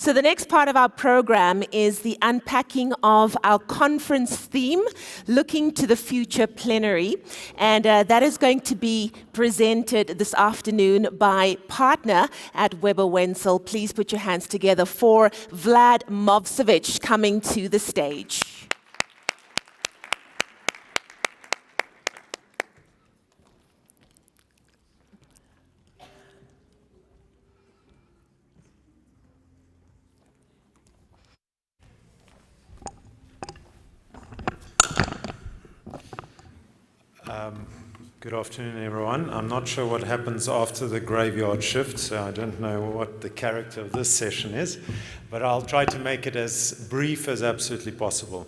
So the next part of our program is the unpacking of our conference theme, Looking to the Future Plenary. And that is going to be presented this afternoon by partner at Weber Wenzel. Please put your hands together for Vlad Movcevic coming to the stage. Good afternoon, everyone. I'm not sure what happens after the graveyard shift, so I don't know what the character of this session is, but I'll try to make it as brief as absolutely possible.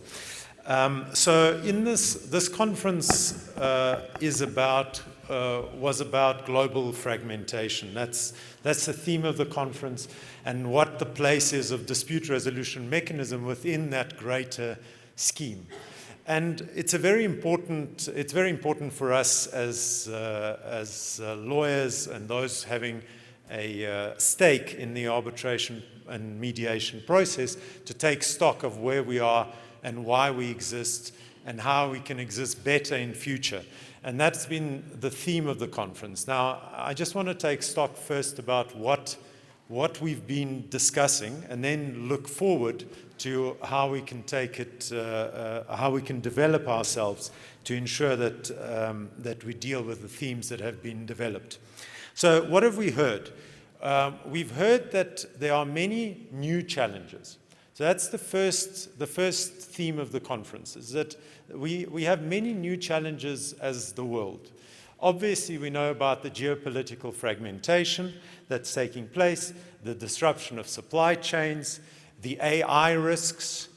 So in this conference was about global fragmentation. That's the theme of the conference, and what the place is of dispute resolution mechanism within that greater scheme. And it's very important for us as lawyers and those having a stake in the arbitration and mediation process to take stock of where we are and why we exist and how we can exist better in future. And that's been the theme of the conference. Now, I just want to take stock first about what we've been discussing, and then look forward to how we can take it, how we can develop ourselves to ensure that we deal with the themes that have been developed. So what have we heard? We've heard that there are many new challenges. So that's the first theme of the conference, is that we have many new challenges as the world. Obviously, we know about the geopolitical fragmentation that's taking place, the disruption of supply chains, the AI risks,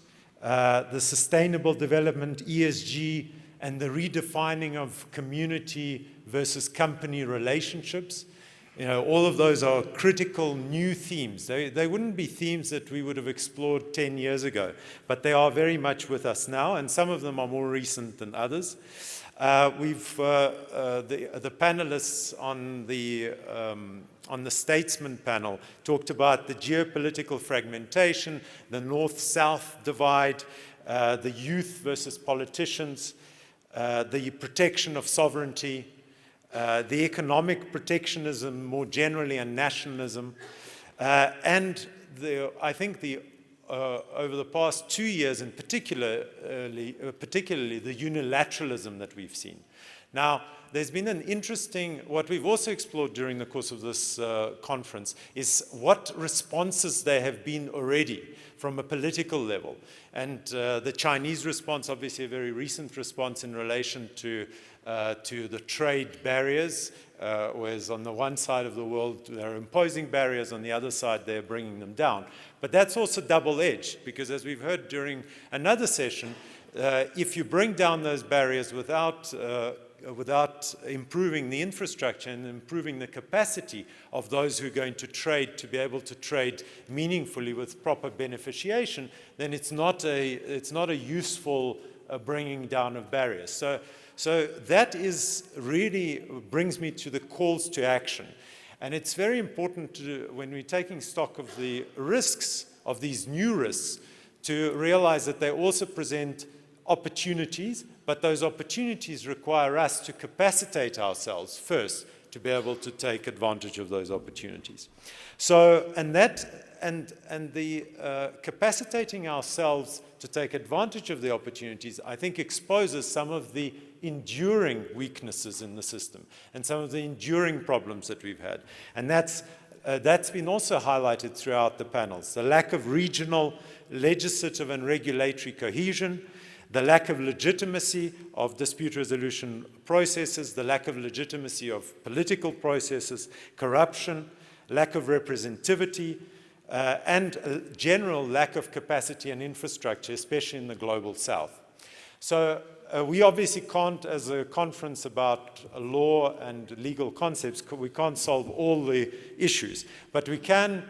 the sustainable development, ESG, and the redefining of community versus company relationships. You know, all of those are critical new themes. They wouldn't be themes that we would have explored 10 years ago, but they are very much with us now, and some of them are more recent than others. The panelists on the Statesman panel talked about the geopolitical fragmentation, the North-South divide, the youth versus politicians, the protection of sovereignty, the economic protectionism more generally, and nationalism, and I think over the past 2 years, and particularly the unilateralism that we've seen. Now, there's been an interesting, what we've also explored during the course of this conference is what responses there have been already from a political level. And the Chinese response, obviously a very recent response in relation to the trade barriers, whereas on the one side of the world they're imposing barriers, on the other side they're bringing them down. But that's also double-edged, because as we've heard during another session, if you bring down those barriers without improving the infrastructure and improving the capacity of those who are going to trade to be able to trade meaningfully with proper beneficiation, then it's not a useful bringing down of barriers. So that is really brings me to the calls to action. And it's very important when we're taking stock of the risks, of these new risks, to realize that they also present opportunities, but those opportunities require us to capacitate ourselves first to be able to take advantage of those opportunities. So, capacitating ourselves to take advantage of the opportunities, I think, exposes some of the enduring weaknesses in the system and some of the enduring problems that we've had. And that's been also highlighted throughout the panels. The lack of regional, legislative and regulatory cohesion, the lack of legitimacy of dispute resolution processes, the lack of legitimacy of political processes, corruption, lack of representativity, and a general lack of capacity and infrastructure, especially in the global south. So we obviously can't, as a conference about law and legal concepts, we can't solve all the issues, but we can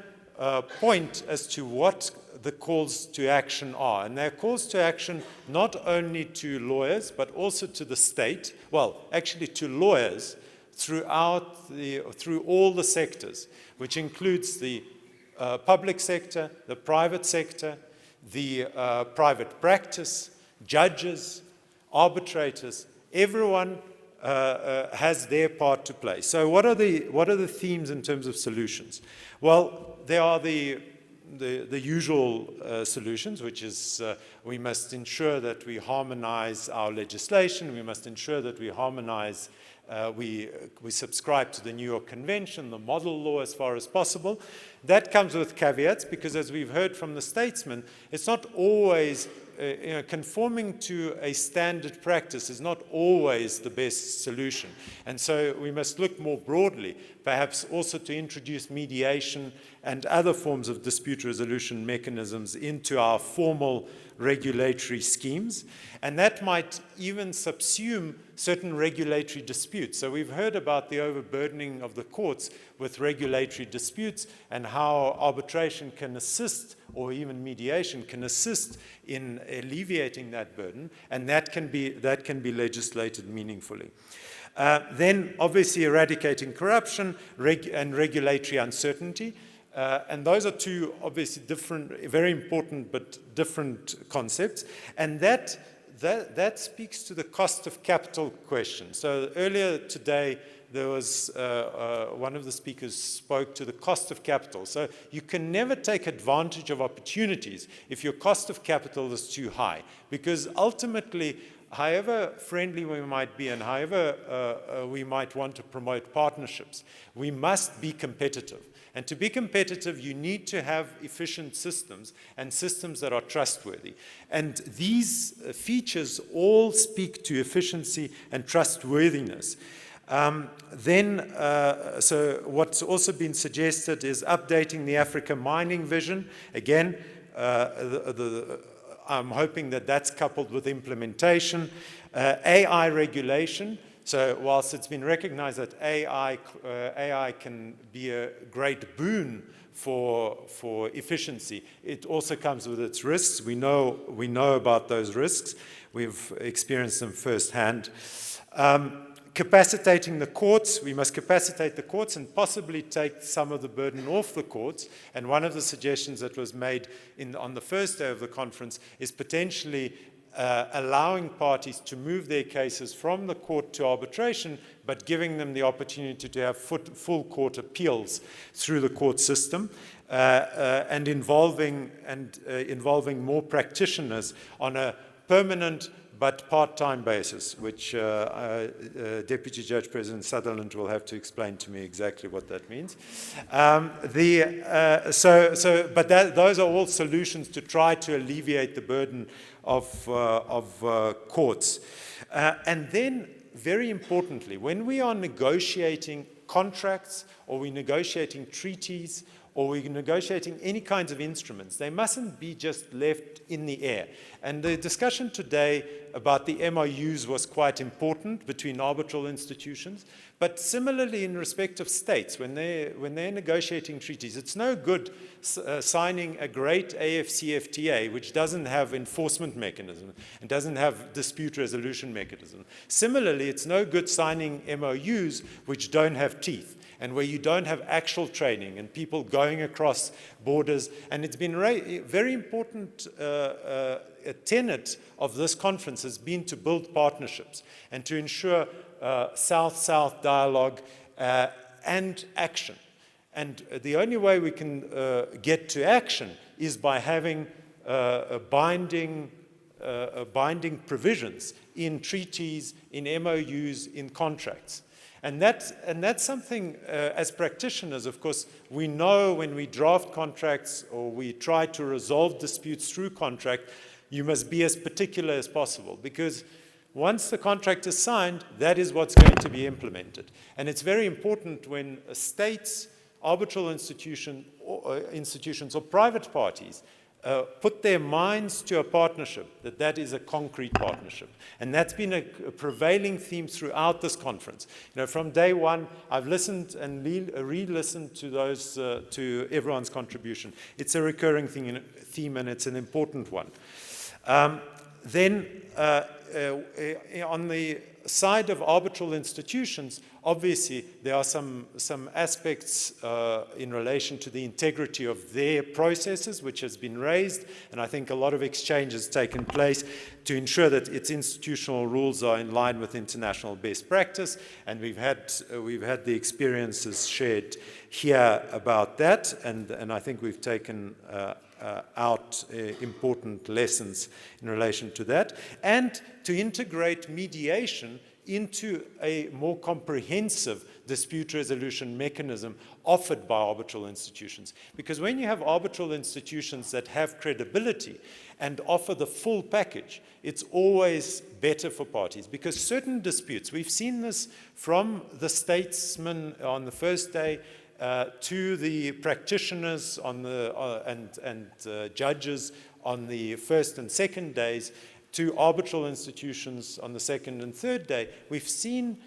point as to what the calls to action are. And they're calls to action not only to lawyers, but also to the state, well, actually to lawyers through all the sectors, which includes the public sector, the private sector, the private practice, judges, arbitrators, everyone has their part to play. So what are the themes in terms of solutions? Well, there are the usual solutions, which is we must ensure that we harmonize our legislation, we must ensure that we harmonize, we subscribe to the New York Convention, the model law as far as possible. That comes with caveats, because as we've heard from the statesmen, it's not always conforming to a standard practice is not always the best solution. And so we must look more broadly, perhaps also to introduce mediation and other forms of dispute resolution mechanisms into our formal regulatory schemes. And that might even subsume certain regulatory disputes. So we've heard about the overburdening of the courts with regulatory disputes and how arbitration can assist, or even mediation can assist in alleviating that burden, and that can be legislated meaningfully. Then obviously eradicating corruption and regulatory uncertainty. And those are two obviously different, very important but different concepts. And that speaks to the cost of capital question. So earlier today, there was one of the speakers spoke to the cost of capital. So you can never take advantage of opportunities if your cost of capital is too high, because ultimately, however friendly we might be and however we might want to promote partnerships, we must be competitive. And to be competitive, you need to have efficient systems and systems that are trustworthy. And these features all speak to efficiency and trustworthiness. So what's also been suggested is updating the Africa mining vision. Again, I'm hoping that that's coupled with implementation. AI regulation. So whilst it's been recognized that AI can be a great boon for efficiency, it also comes with its risks. We know about those risks. We've experienced them firsthand. Capacitating the courts. We must capacitate the courts and possibly take some of the burden off the courts. And one of the suggestions that was made on the first day of the conference is potentially allowing parties to move their cases from the court to arbitration, but giving them the opportunity to have full court appeals through the court system, and involving more practitioners on a permanent but part-time basis, which Deputy Judge President Sutherland will have to explain to me exactly what that means. Those are all solutions to try to alleviate the burden of courts. And then, very importantly, when we are negotiating contracts, or we're negotiating treaties, or we're negotiating any kinds of instruments, they mustn't be just left in the air. And the discussion today about the MOUs was quite important between arbitral institutions, but similarly in respect of states, when they're negotiating treaties, it's no good signing a great AFCFTA which doesn't have enforcement mechanism and doesn't have dispute resolution mechanism. Similarly, it's no good signing MOUs which don't have teeth, and where you don't have actual training and people going across borders. And it's been very important, a tenet of this conference has been to build partnerships and to ensure South-South dialogue and action. And the only way we can get to action is by having binding provisions in treaties, in MOUs, in contracts. And that's something, as practitioners, of course, we know when we draft contracts or we try to resolve disputes through contract, you must be as particular as possible, because once the contract is signed, that is what's going to be implemented. And it's very important when states, arbitral institutions, or private parties put their minds to a partnership, that is a concrete partnership. And that's been a prevailing theme throughout this conference. You know, from day one, I've listened and re-listened to to everyone's contribution. It's a recurring theme, and it's an important one. Then on the side of arbitral institutions, obviously there are some aspects in relation to the integrity of their processes, which has been raised, and I think a lot of exchange has taken place to ensure that its institutional rules are in line with international best practice, and we've had the experiences shared here about that, and I think we've taken out important lessons in relation to that, and to integrate mediation into a more comprehensive dispute resolution mechanism offered by arbitral institutions. Because when you have arbitral institutions that have credibility and offer the full package, it's always better for parties. Because certain disputes, we've seen this from the statesman on the first day to the practitioners on the, and judges on the first and second days, to arbitral institutions on the second and third day, we've seen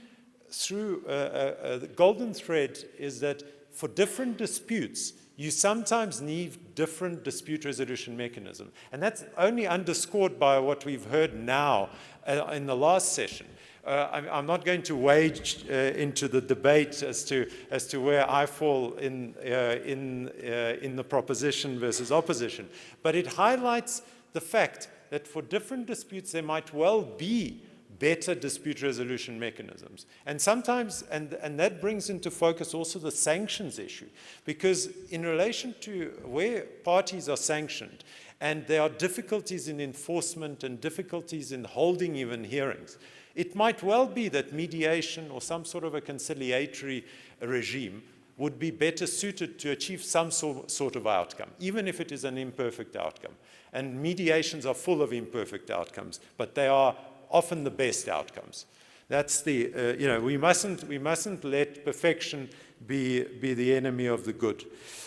through the golden thread is that for different disputes, you sometimes need different dispute resolution mechanisms. And that's only underscored by what we've heard now in the last session. I'm not going to wade into the debate as to where I fall in the proposition versus opposition, but it highlights the fact that for different disputes there might well be better dispute resolution mechanisms. And sometimes, and that brings into focus also the sanctions issue, because in relation to where parties are sanctioned, and there are difficulties in enforcement and difficulties in holding even hearings, it might well be that mediation or some sort of a conciliatory regime would be better suited to achieve some sort of outcome, even if it is an imperfect outcome. And mediations are full of imperfect outcomes, but they are often the best outcomes. That's the, we mustn't let perfection be the enemy of the good.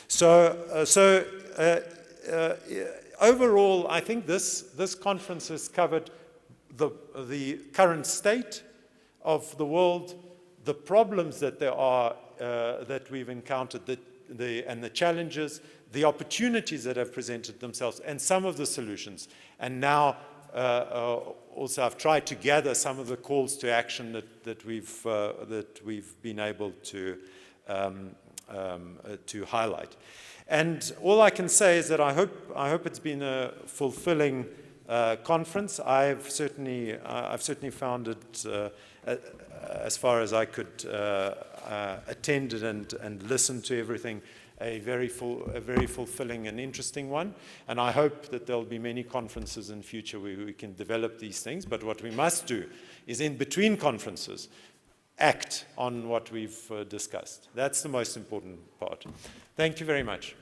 So overall, I think this conference has covered the current state of the world, the problems that there are that we've encountered, and the challenges, the opportunities that have presented themselves, and some of the solutions. And now also I've tried to gather some of the calls to action that we've been able to highlight. And all I can say is that I hope it's been a fulfilling conference. I've certainly found it, as far as I could attend it and listen to everything, a very fulfilling and interesting one. And I hope that there'll be many conferences in future where we can develop these things. But what we must do is, in between conferences, act on what we've discussed. That's the most important part. Thank you very much.